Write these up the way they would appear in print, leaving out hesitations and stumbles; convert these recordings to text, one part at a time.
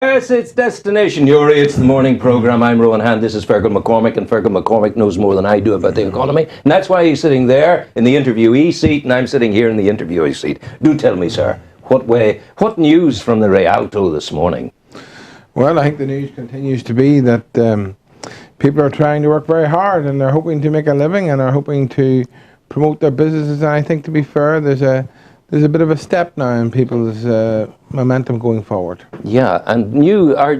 Yes, it's Destination Newry. It's the morning programme. I'm Rowan Hand. This is Feargal McCormack, and Feargal McCormack knows more than I do about the economy. And that's why he's sitting there in the interviewee seat, and I'm sitting here in the interviewee seat. Do tell me, sir, what news from the Rialto this morning? Well, I think the news continues to be that people are trying to work very hard, and they're hoping to make a living, and are hoping to promote their businesses. And I think, to be fair, there's a bit of a step now in people's momentum going forward. Yeah, and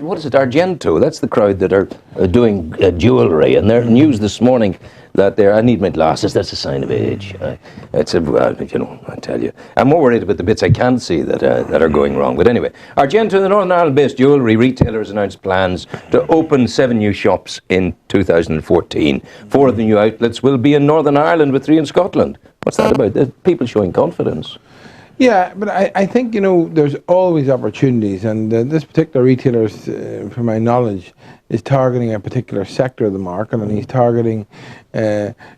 what is it, Argento? That's the crowd that are doing jewellery, and their news this morning that I need my glasses. That's a sign of age. I tell you, I'm more worried about the bits I can't see that are going wrong. But anyway, Argento, the Northern Ireland-based jewellery retailer, has announced plans to open 7 new shops in 2014. 4 of the new outlets will be in Northern Ireland, with 3 in Scotland. What's that about? The people showing confidence. Yeah, but I think, there's always opportunities, and this particular retailer, from my knowledge, is targeting a particular sector of the market, and he's targeting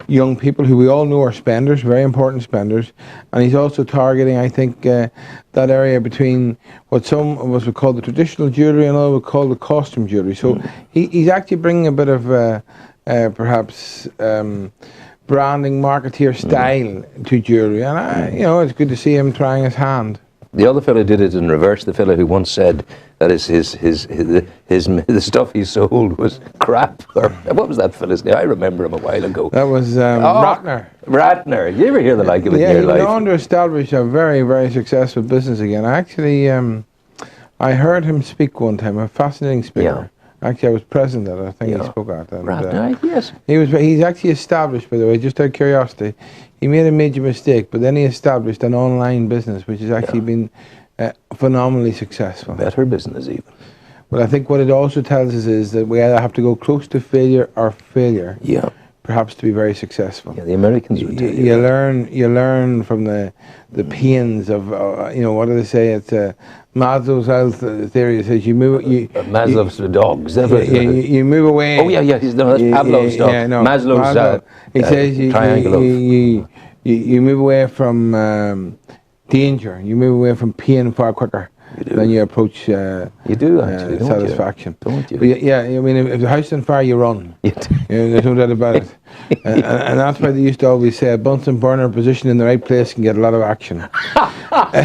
young people who we all know are spenders, very important spenders, and he's also targeting, I think, that area between what some of us would call the traditional jewellery and others would call the costume jewellery. So he's actually bringing a bit of perhaps branding, marketeer style to jewellery, and it's good to see him trying his hand. The other fellow did it in reverse. The fellow who once said that the stuff he sold was crap. Or what was that fellow's name? I remember him a while ago. That was Ratner. Ratner. You ever hear the like of it in your life? Yeah, he went on to establish a very, very successful business again. Actually, I heard him speak one time. A fascinating speaker. Yeah. Actually, I was present at it. I think he spoke at that. Right, yes. He's actually established, by the way, just out of curiosity, he made a major mistake, but then he established an online business, which has actually been phenomenally successful. Better business, even. Well, I think what it also tells us is that we either have to go close to failure or failure. Yeah. Perhaps to be very successful. Yeah, the Americans would tell you. You learn from the pains of what do they say? It's Maslow's health theory. It says Maslow's dogs. You move away. Oh yeah. That's Pavlov's dog. Yeah, no, Maslow's he says you move away from danger. You move away from pain far quicker than you approach. You do actually, satisfaction. Don't you? But I mean, if the house is on fire, you run. There's no doubt about it. and that's why they used to always say a Bunsen burner positioned in the right place can get a lot of action. But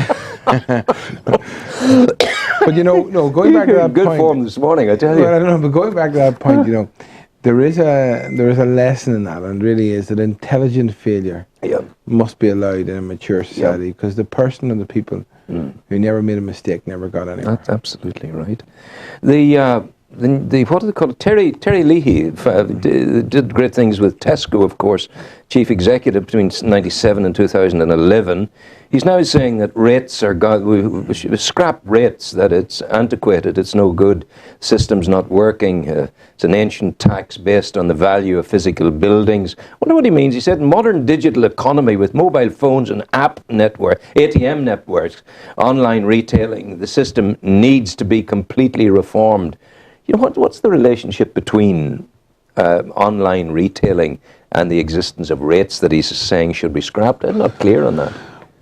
going back to that point. Good form this morning, I tell you. Well, I don't know, but going back to that point, there is a lesson in that, and really is that intelligent failure must be allowed in a mature society, because the person and the people who never made a mistake never got anywhere. That's absolutely right. The what do they call it? Terry Leahy did great things with Tesco, of course, chief executive between '97 and 2011. He's now saying that rates we should scrap rates, that it's antiquated, it's no good, system's not working, it's an ancient tax based on the value of physical buildings. I wonder what he means. He said modern digital economy with mobile phones and app network, ATM networks, online retailing, the system needs to be completely reformed. What's the relationship between online retailing and the existence of rates that he's saying should be scrapped? I'm not clear on that.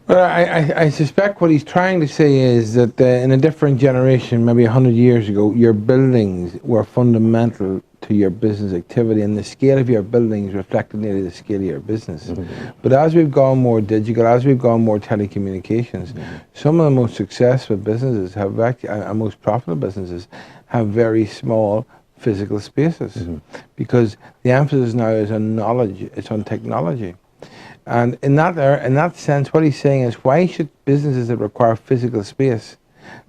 Well, I suspect what he's trying to say is that in a different generation, maybe 100 years ago, your buildings were fundamental to your business activity, and the scale of your buildings reflected nearly the scale of your business. But as we've gone more digital, as we've gone more telecommunications, some of the most successful businesses have and most profitable businesses have very small physical spaces, because the emphasis now is on knowledge, it's on technology. And in that sense, what he's saying is, why should businesses that require physical space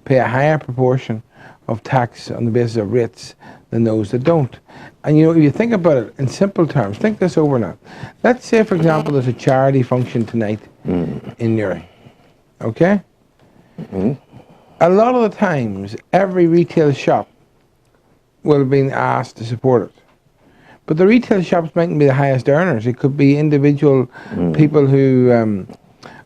pay a higher proportion of tax on the basis of rates than those that don't? And if you think about it in simple terms, think this over now. Let's say, for example, there's a charity function tonight in Newry. Okay? A lot of the times, every retail shop will have been asked to support it. But the retail shops mightn't be the highest earners. It could be individual people who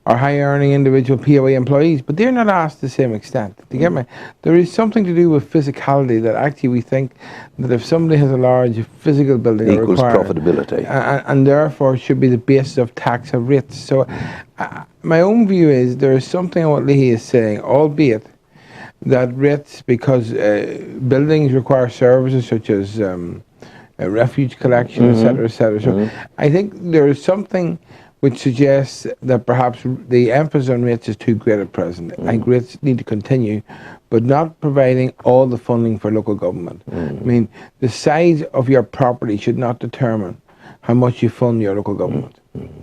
are high-earning individual POA employees, but they're not asked to the same extent. Do you get me? There is something to do with physicality, that actually we think that if somebody has a large physical building, equals profitability, and therefore should be the basis of tax of rates. So my own view is there is something in what Leahy is saying, albeit that rates, because buildings require services such as refuge collection, etc., etc. So I think there is something which suggests that perhaps the emphasis on rates is too great at present. I think rates need to continue, but not providing all the funding for local government. I mean, the size of your property should not determine how much you fund your local government.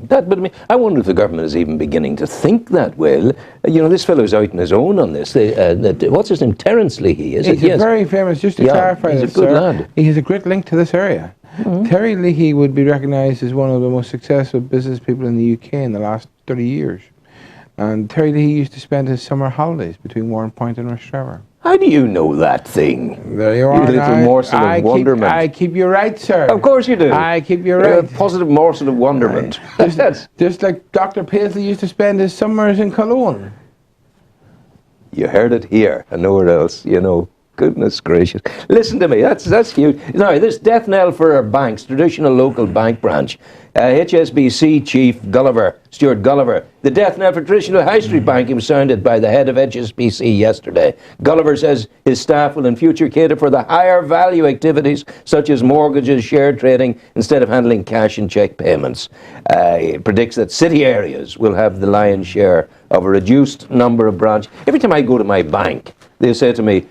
But I mean, I wonder if the government is even beginning to think that way. You know, this fellow's out on his own on this. What's his name? Terence Leahy, is it? He's a very famous, just to clarify he's this, a good lad. He has a great link to this area. Terry Leahy would be recognised as one of the most successful business people in the UK in the last 30 years. And Terry Leahy used to spend his summer holidays between Warren Point and Rostrevor. How do you know that thing? There you are. You little morsel of wonderment. I keep you right, sir. Of course you do. I keep you You're right. a positive morsel of wonderment. Just like Dr. Paisley used to spend his summers in Cologne. You heard it here and nowhere else, you know. Goodness gracious. Listen to me, that's huge. Now, this death knell for our banks, traditional local bank branch. HSBC Chief Stuart Gulliver. The death knell for traditional high street banking was sounded by the head of HSBC yesterday. Gulliver says his staff will in future cater for the higher value activities such as mortgages, share trading, instead of handling cash and cheque payments. He predicts that city areas will have the lion's share of a reduced number of branches. Every time I go to my bank, they say to me,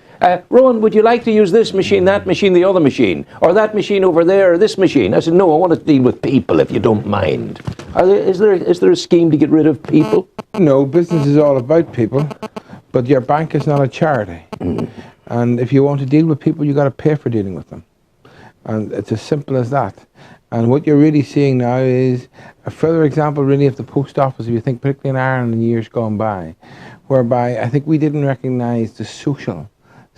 Rowan, would you like to use this machine, that machine, the other machine, or that machine over there, or this machine? I said, no, I want to deal with people, if you don't mind. Is there a scheme to get rid of people? No, business is all about people, but your bank is not a charity. And if you want to deal with people, you've got to pay for dealing with them. And it's as simple as that. And what you're really seeing now is a further example, really, of the post office, if you think particularly in Ireland in years gone by, whereby I think we didn't recognise the social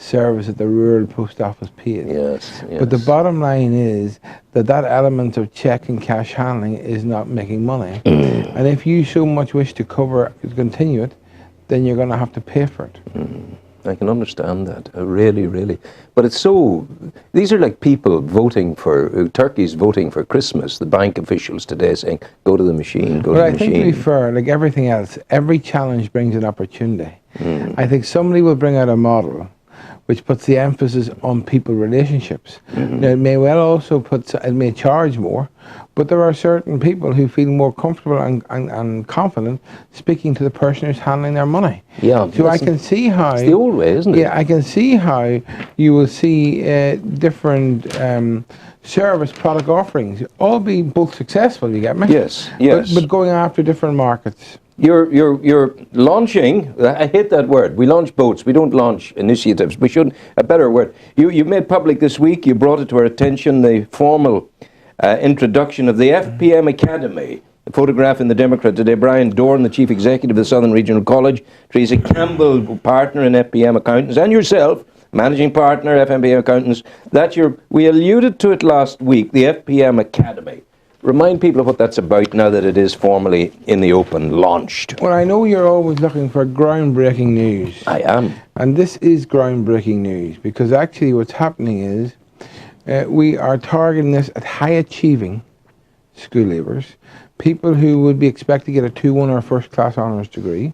service that the rural post office pays. Yes. But the bottom line is that element of cheque and cash handling is not making money. And if you so much wish to continue it, then you're going to have to pay for it. I can understand that, really, really. But it's so, these are like people voting for, turkeys voting for Christmas, the bank officials today saying, go to the machine, go to the machine. But I think, to be fair, like everything else, every challenge brings an opportunity. I think somebody will bring out a model which puts the emphasis on people relationships. Now, it may well also it may charge more, but there are certain people who feel more comfortable and confident speaking to the person who's handling their money. Yeah. So I can see how... It's the old way, isn't it? Yeah, I can see how you will see different service product offerings, all be both successful, you get me? Yes, yes. But going after different markets. You're launching, I hate that word, we launch boats, we don't launch initiatives, we should, a better word. You made public this week, you brought it to our attention, the formal introduction of the FPM Academy. A photograph in the Democrat today, Brian Dorn, the Chief Executive of the Southern Regional College, Teresa Campbell, partner in FPM Accountants, and yourself, Managing Partner, FPM Accountants, we alluded to it last week, the FPM Academy. Remind people of what that's about now that it is formally in the open, launched. Well, I know you're always looking for groundbreaking news. I am. And this is groundbreaking news, because actually what's happening is we are targeting this at high-achieving school leavers, people who would be expected to get a 2-1 or a first-class honours degree.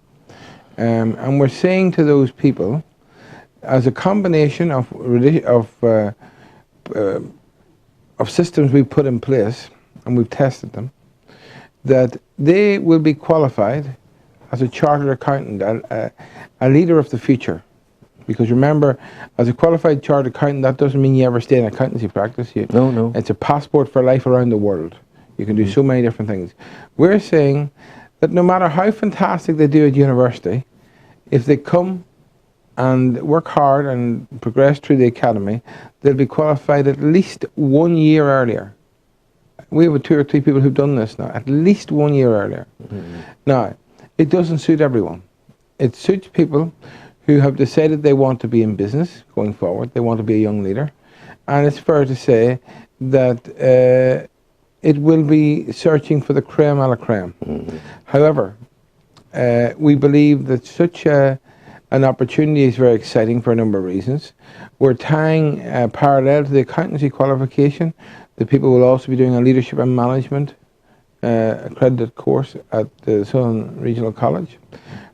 And we're saying to those people, as a combination of systems we've put in place, and we've tested them, that they will be qualified as a chartered accountant, a leader of the future. Because remember, as a qualified chartered accountant, that doesn't mean you ever stay in accountancy practice. No. It's a passport for life around the world. You can do so many different things. We're saying that no matter how fantastic they do at university, if they come and work hard and progress through the academy, they'll be qualified at least 1 year earlier. We have 2 or 3 people who've done this now, at least 1 year earlier. Now, it doesn't suit everyone. It suits people who have decided they want to be in business going forward. They want to be a young leader. And it's fair to say that it will be searching for the creme a la creme. However, we believe that such an opportunity is very exciting for a number of reasons. We're tying parallel to the accountancy qualification. The people will also be doing a leadership and management accredited course at the Southern Regional College.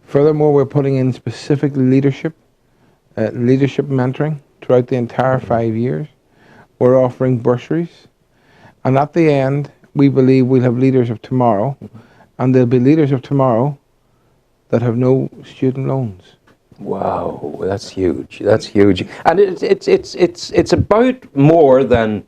Furthermore, we're putting in specific leadership leadership mentoring throughout the entire 5 years. We're offering bursaries. And at the end, we believe we'll have leaders of tomorrow, and there'll be leaders of tomorrow that have no student loans. Wow, that's huge. That's huge, and it's about more than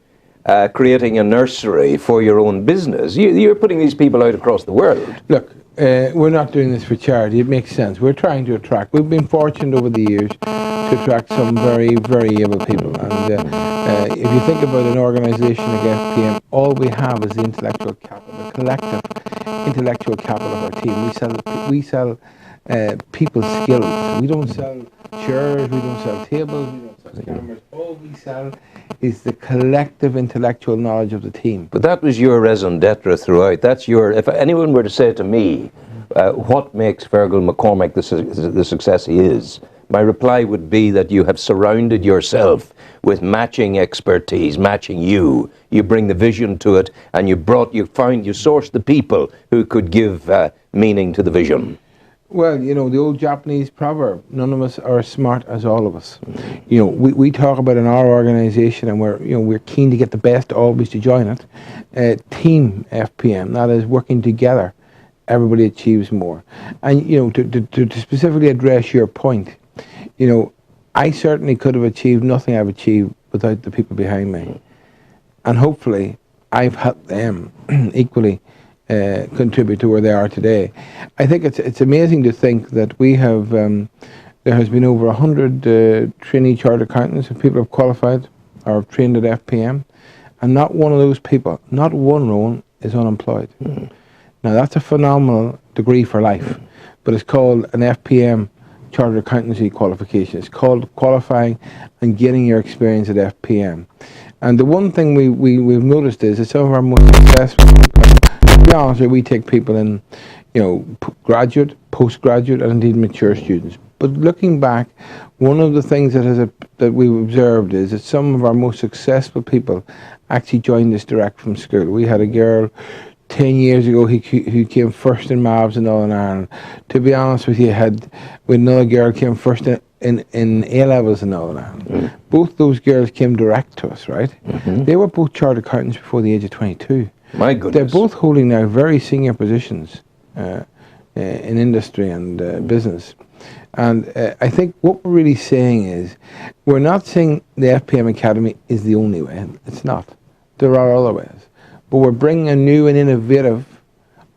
creating a nursery for your own business. You're putting these people out across the world. Look, we're not doing this for charity. It makes sense. We're trying to attract. We've been fortunate over the years to attract some very, very able people. And if you think about an organisation like FPM, all we have is the intellectual capital, the collective intellectual capital of our team. We sell people's skills. We don't sell chairs, we don't sell tables, we don't sell cameras. All we sell is the collective intellectual knowledge of the team. But that was your raison d'etre throughout. That's your. If anyone were to say to me, what makes Feargal McCormack the success he is, my reply would be that you have surrounded yourself with matching expertise, matching you. You bring the vision to it, and you sourced the people who could give meaning to the vision. Well, you know, the old Japanese proverb, none of us are as smart as all of us. You know, we talk about in our organisation, and we're keen to get the best always to join it. Team FPM, that is working together, everybody achieves more. And, you know, to specifically address your point, you know, I certainly could have achieved nothing I've achieved without the people behind me. And hopefully I've helped them equally contribute to where they are today. I think it's amazing to think that we have there has been over 100 trainee chartered accountants and people have qualified or have trained at FPM, and not one of those people, not one Rowan, is unemployed. Now that's a phenomenal degree for life, but it's called an FPM chartered accountancy qualification. It's called qualifying and getting your experience at FPM. And the one thing we've noticed is that some of our most successful people, to be honest, we take people in, you know, graduate, postgraduate, and indeed mature students. But looking back, one of the things that we've observed is that some of our most successful people actually joined us direct from school. We had a girl 10 years ago who came first in MAVs in Northern Ireland. To be honest with you, we another girl came first in A-levels in Northern Ireland. Both those girls came direct to us, right? They were both chartered accountants before the age of 22. My goodness. They're both holding now very senior positions in industry and business. And I think what we're really saying is, we're not saying the FPM Academy is the only way. It's not. There are other ways. But we're bringing a new and innovative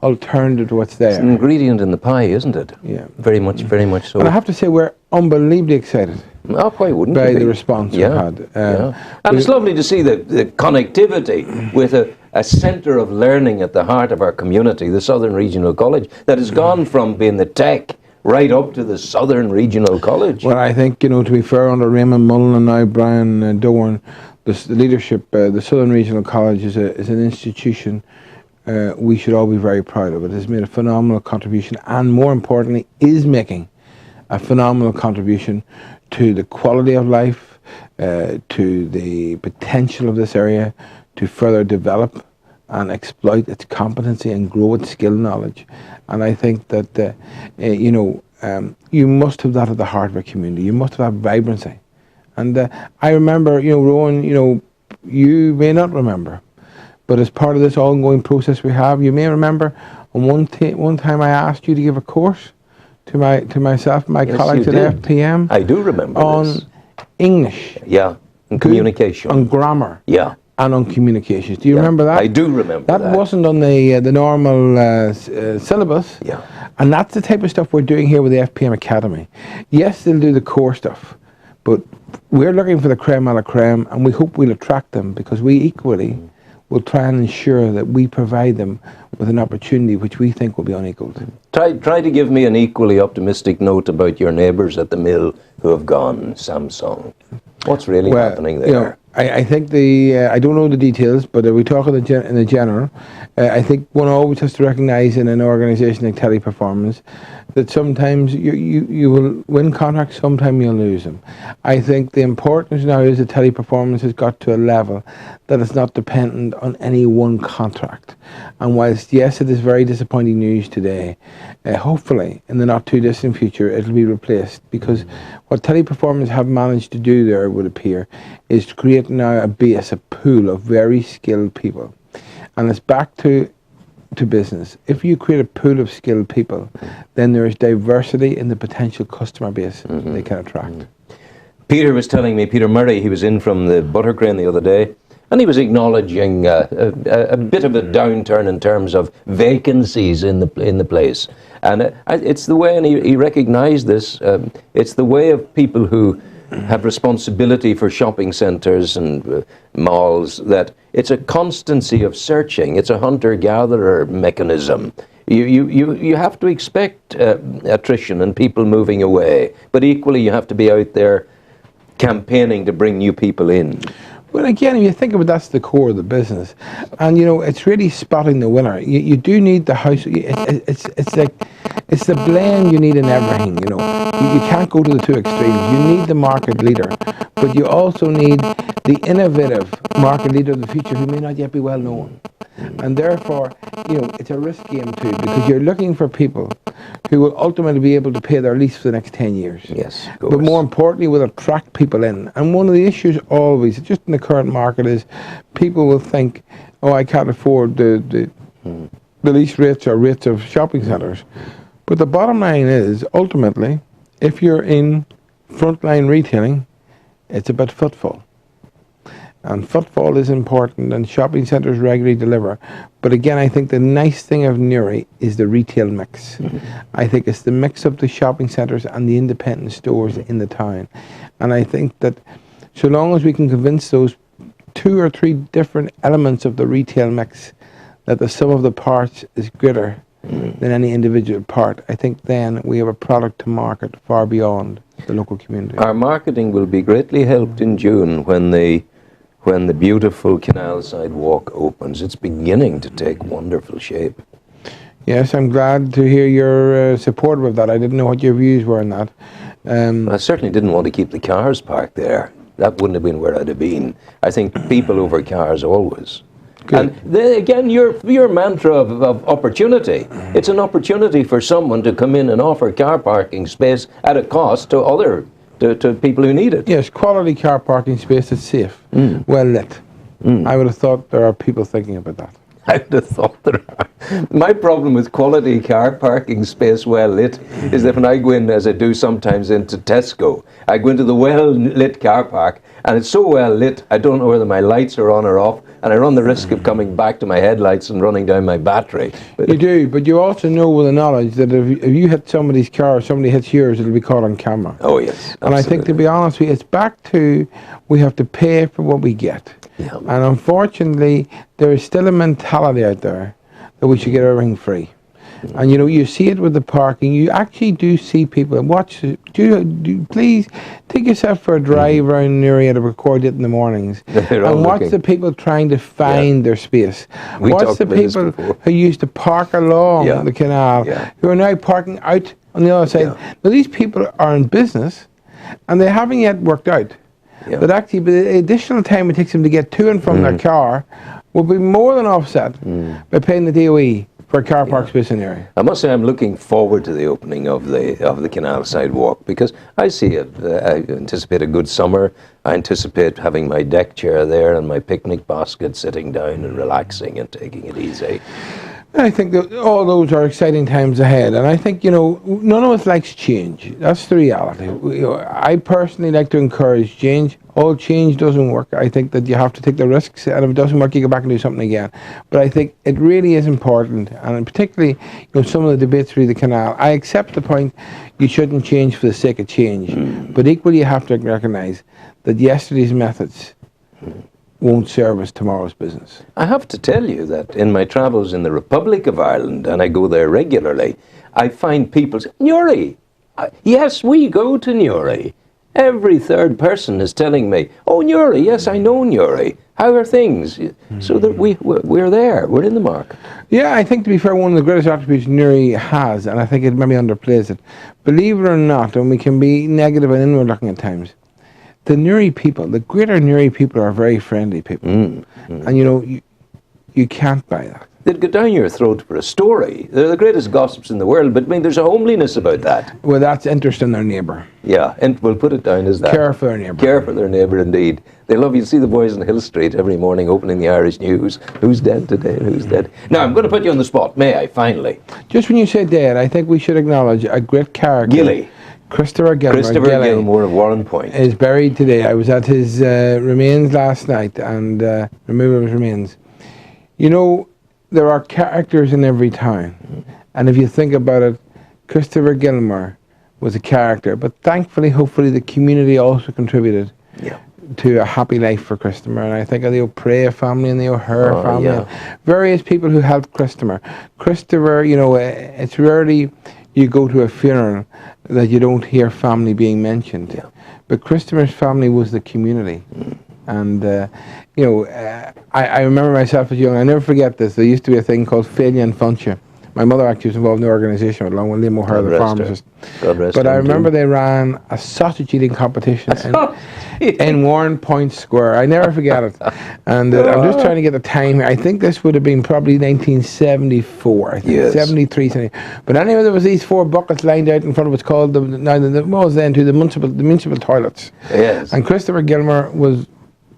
alternative to what's there. It's an ingredient in the pie, isn't it? Yeah. Very much so. And I have to say, we're unbelievably excited why wouldn't by you be? the response we've had. And it's lovely to see the connectivity with a centre of learning at the heart of our community, the Southern Regional College, that has gone from being the tech right up to the Southern Regional College. Well, I think, you know, to be fair, under Raymond Mullen and now Brian Dorn, the leadership, the Southern Regional College is an institution we should all be very proud of. It has made a phenomenal contribution, and more importantly, is making a phenomenal contribution to the quality of life, to the potential of this area, to further develop and exploit its competency and grow its skill knowledge. And I think that, you know, you must have that at the heart of a community. You must have that vibrancy. And I remember, you know, Rowan, you know, you may not remember, but as part of this ongoing process we have, you may remember on one time I asked you to give a course to myself and my colleagues at FPM. I do remember on this. English. Yeah, and communication. On grammar. Yeah. And on communications. Do you remember that? I do remember that. That wasn't on the normal syllabus. Yeah. And that's the type of stuff we're doing here with the FPM Academy. Yes, they'll do the core stuff, but we're looking for the creme a la creme, and we hope we'll attract them, because we equally will try and ensure that we provide them with an opportunity which we think will be unequaled. Try to give me an equally optimistic note about your neighbours at the mill who have gone Samsung. What's really happening there? You know, I think I don't know the details, but if we talk in the general, I think one always has to recognise in an organisation like Teleperformance that sometimes you will win contracts, sometimes you'll lose them. I think the importance now is that teleperformance has got to a level that it's not dependent on any one contract. And whilst, yes, it is very disappointing news today, hopefully in the not too distant future it'll be replaced, because what teleperformance have managed to do there, it would appear, is to create now a base, a pool of very skilled people. And it's back to business. If you create a pool of skilled people, then there is diversity in the potential customer base they can attract. Peter was telling me, Peter Murray, he was in from the butter crane the other day, and he was acknowledging a bit of a downturn in terms of vacancies in the place. And it's the way, and he recognised this, it's the way of people who have responsibility for shopping centres and malls, that it's a constancy of searching. It's a hunter-gatherer mechanism. You have to expect attrition and people moving away, but equally you have to be out there campaigning to bring new people in. Well, again, if you think of it, that's the core of the business, and it's really spotting the winner. You do need the house. It's like it's the blend you need in everything. You can't go to the two extremes. You need the market leader, but you also need the innovative market leader of the future who may not yet be well known. And therefore, it's a risk game too, because you're looking for people who will ultimately be able to pay their lease for the next 10 years. Yes, of course. But more importantly, will attract people in. And one of the issues always, just in the current market, is people will think, oh, I can't afford the lease rates or rates of shopping centres. But the bottom line is, ultimately, if you're in frontline retailing, it's about footfall. And footfall is important, and shopping centres regularly deliver. But again, I think the nice thing of Newry is the retail mix. I think it's the mix of the shopping centres and the independent stores in the town. And I think that so long as we can convince those 2 or 3 different elements of the retail mix that the sum of the parts is greater than any individual part, I think then we have a product to market far beyond the local community. Our marketing will be greatly helped in June when the beautiful canal side walk opens. It's beginning to take wonderful shape. Yes, I'm glad to hear your support of that. I didn't know what your views were on that. I certainly didn't want to keep the cars parked there. That wouldn't have been where I'd have been. I think people over cars always. Good. And again, your mantra of opportunity. It's an opportunity for someone to come in and offer car parking space at a cost to people who need it. Yes, quality car parking space that's safe, well lit. I would have thought there are people thinking about that. I would have thought there are. My problem with quality car parking space well lit is that when I go in, as I do sometimes into Tesco, I go into the well lit car park and it's so well lit I don't know whether my lights are on or off, and I run the risk of coming back to my headlights and running down my battery. But you do, but you also know with the knowledge that if you hit somebody's car or somebody hits yours, it'll be caught on camera. Oh yes, absolutely. And I think, to be honest with you, it's back to we have to pay for what we get. Yeah. And unfortunately, there is still a mentality out there that we should get everything free. And you see it with the parking. You actually do see people. Please take yourself for a drive around Newry at a record it in the mornings and watch the people trying to find their space. Watch the people who used to park along the canal who are now parking out on the other side. Now these people are in business and they haven't yet worked out. But actually, the additional time it takes them to get to and from their car will be more than offset by paying the DOE for a car park space in the area. I must say I'm looking forward to the opening of the canal side walk, because I anticipate a good summer. I anticipate having my deck chair there and my picnic basket, sitting down and relaxing and taking it easy. I think that all those are exciting times ahead, and I think none of us likes change. That's the reality. I personally like to encourage change. All change doesn't work. I think that you have to take the risks, and if it doesn't work, you go back and do something again. But I think it really is important, and particularly some of the debates through the canal. I accept the point you shouldn't change for the sake of change, but equally you have to recognise that yesterday's methods won't service tomorrow's business. I have to tell you that in my travels in the Republic of Ireland, and I go there regularly, I find people say, Newry, yes, we go to Newry. Every third person is telling me, "Oh, Newry, yes, I know Newry. How are things?" So that we're there. We're in the mark. Yeah, I think, to be fair, one of the greatest attributes Newry has, and I think it maybe underplays it, believe it or not, and we can be negative and inward looking at times, the Newry people, the greater Newry people, are very friendly people. And you can't buy that. They'd go down your throat for a story. They're the greatest gossips in the world, but I mean, there's a homeliness about that. Well, that's interest in their neighbour. Yeah, and we'll put it down as that. Care for their neighbour. Care for their neighbour, indeed. They love you. See the boys on Hill Street every morning opening the Irish News. Who's dead today? Who's dead? Now, I'm going to put you on the spot. May I, finally? Just when you say dead, I think we should acknowledge a great character. Gilly. Christopher Gilmore. Christopher Gilmore of Warren Point. Is buried today. I was at his remains last night, and removal of his remains. You know, there are characters in every town, and if you think about it, Christopher Gilmore was a character, but thankfully, hopefully, the community also contributed to a happy life for Christopher. And I think of the O'Prey family and the O'Hare family, and various people who helped Christopher. Christopher, you know, it's rarely you go to a funeral that you don't hear family being mentioned. But Christopher's family was the community. And, you know, I remember myself as young, I never forget this, there used to be a thing called Failure and Funture. My mother actually was involved in the organisation along with Liam O'Hare, the pharmacist. But I remember they ran a sausage eating competition in Warren Point Square. I never forget it. And I'm just trying to get the time here. I think this would have been probably 1974. I think 73, 70. But anyway, there was these 4 buckets lined out in front of what's called the municipal toilets. Yes. And Christopher Gilmore was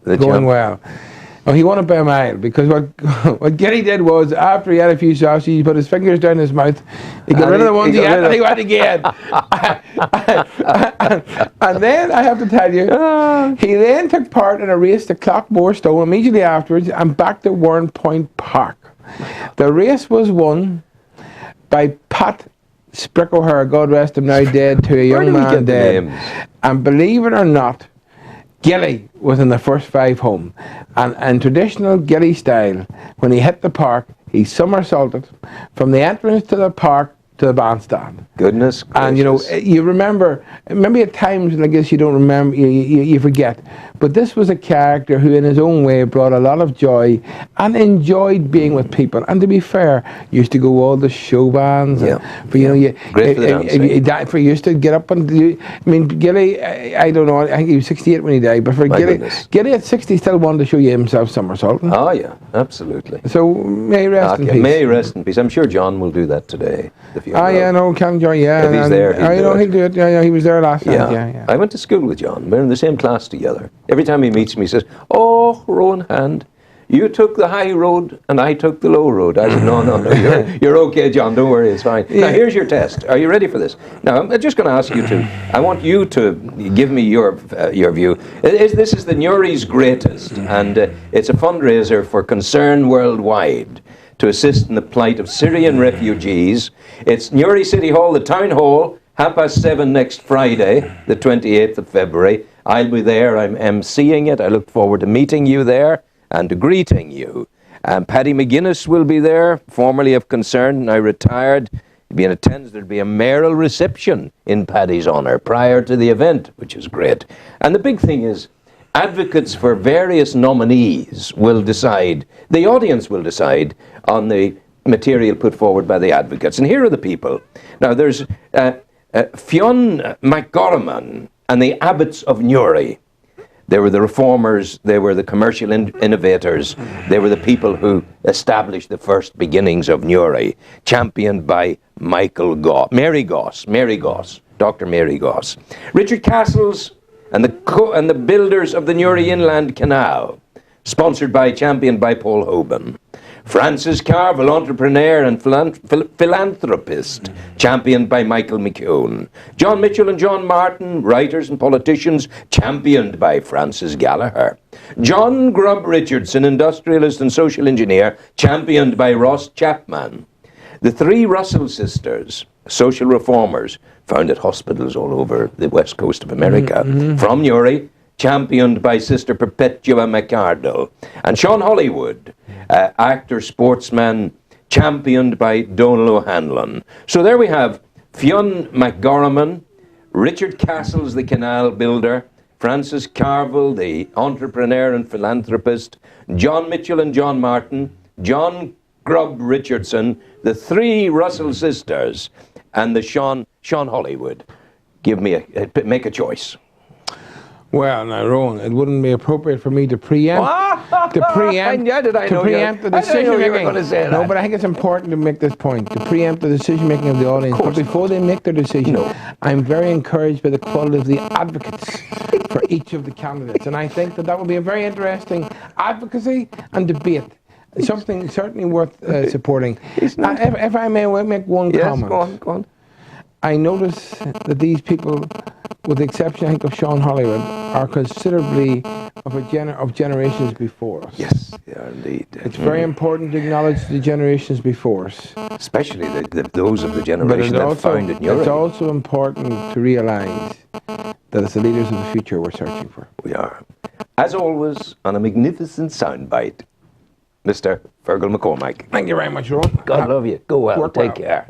going well. Oh, he won it by a mile, because what Gilly did was, after he had a few sausages, he put his fingers down his mouth, he got rid of the ones he had, and he went again. And then, I have to tell you, he then took part in a race to Clockmore immediately afterwards, and back to Warren Point Park. The race was won by Pat Sprick O'Hare, God rest him, now dead, to a young man dead. And believe it or not, Gilly was in the first 5 home, and in traditional Gilly style, when he hit the park, he somersaulted from the entrance to the park to the bandstand. Goodness gracious. And you know, you remember, maybe at times, I guess you don't remember, you forget, but this was a character who in his own way brought a lot of joy and enjoyed being with people. And to be fair, used to go all the show bands. For, you know, great for the dancing. For used to get up and do, I mean, Gilly, I don't know, I think he was 68 when he died, but for Gilly at 60 still wanted to show you himself somersaulting. Oh yeah, absolutely. So may he rest in peace. May he rest in peace. I'm sure John will do that today. Ken John, If he's there, he'll do it. Yeah, he was there last night. I went to school with John. We're in the same class together. Every time he meets me, he says, "Oh, Rowan Hand, you took the high road and I took the low road." I said, no, you're okay, John, don't worry, it's fine. Now, here's your test. Are you ready for this? Now, I'm just going to ask you I want you to give me your view. This is the Newry's Greatest, and it's a fundraiser for Concern Worldwide to assist in the plight of Syrian refugees. It's Newry City Hall, the Town Hall, 7:30 next Friday, the 28th of February. I'll be there. I'm emceeing it. I look forward to meeting you there and to greeting you. Paddy McGuinness will be there, formerly of Concern, now retired. He'll be in attendance. There'll be a mayoral reception in Paddy's honour prior to the event, which is great. And the big thing is, advocates for various nominees will decide, the audience will decide on the material put forward by the advocates. And here are the people. Now there's Fionn McCormack and the Abbots of Newry. They were the reformers, they were the commercial innovators, they were the people who established the first beginnings of Newry, championed by Mary Goss, Dr. Mary Goss. Richard Castles and the builders of the Newry Inland Canal, championed by Paul Hoban. Francis Carville, entrepreneur and philanthropist, championed by Michael McCune. John Mitchell and John Martin, writers and politicians, championed by Francis Gallagher. John Grubb Richardson, industrialist and social engineer, championed by Ross Chapman. The 3 Russell sisters, social reformers, founded hospitals all over the west coast of America. From Newry, championed by Sister Perpetua McCardle. And Sean Hollywood, actor, sportsman, championed by Donal O'Hanlon. So there we have Fionn McCormack, Richard Castles, the canal builder, Francis Carville, the entrepreneur and philanthropist, John Mitchell and John Martin, John Grubb Richardson, the three Russell sisters, and the Sean Hollywood. Make a choice. Well, now, Rowan, it wouldn't be appropriate for me to preempt the decision making. No, but I think it's important to make this point, to preempt the decision making of the audience. But before they make their decision, I'm very encouraged by the quality of the advocates for each of the candidates, and I think that would be a very interesting advocacy and debate. Something certainly worth supporting. If I may make one comment. Yes, go on. I notice that these people, with the exception, I think, of Sean Hollywood, are considerably of generations before us. Yes, they are indeed. It's very important to acknowledge the generations before us. Especially those of the generation that founded Newry. It's also important to realise that it's the leaders of the future we're searching for. We are. As always, on a magnificent soundbite, Mr. Feargal McCormack. Thank you very much, Rowan. God love you. Go well. Take care.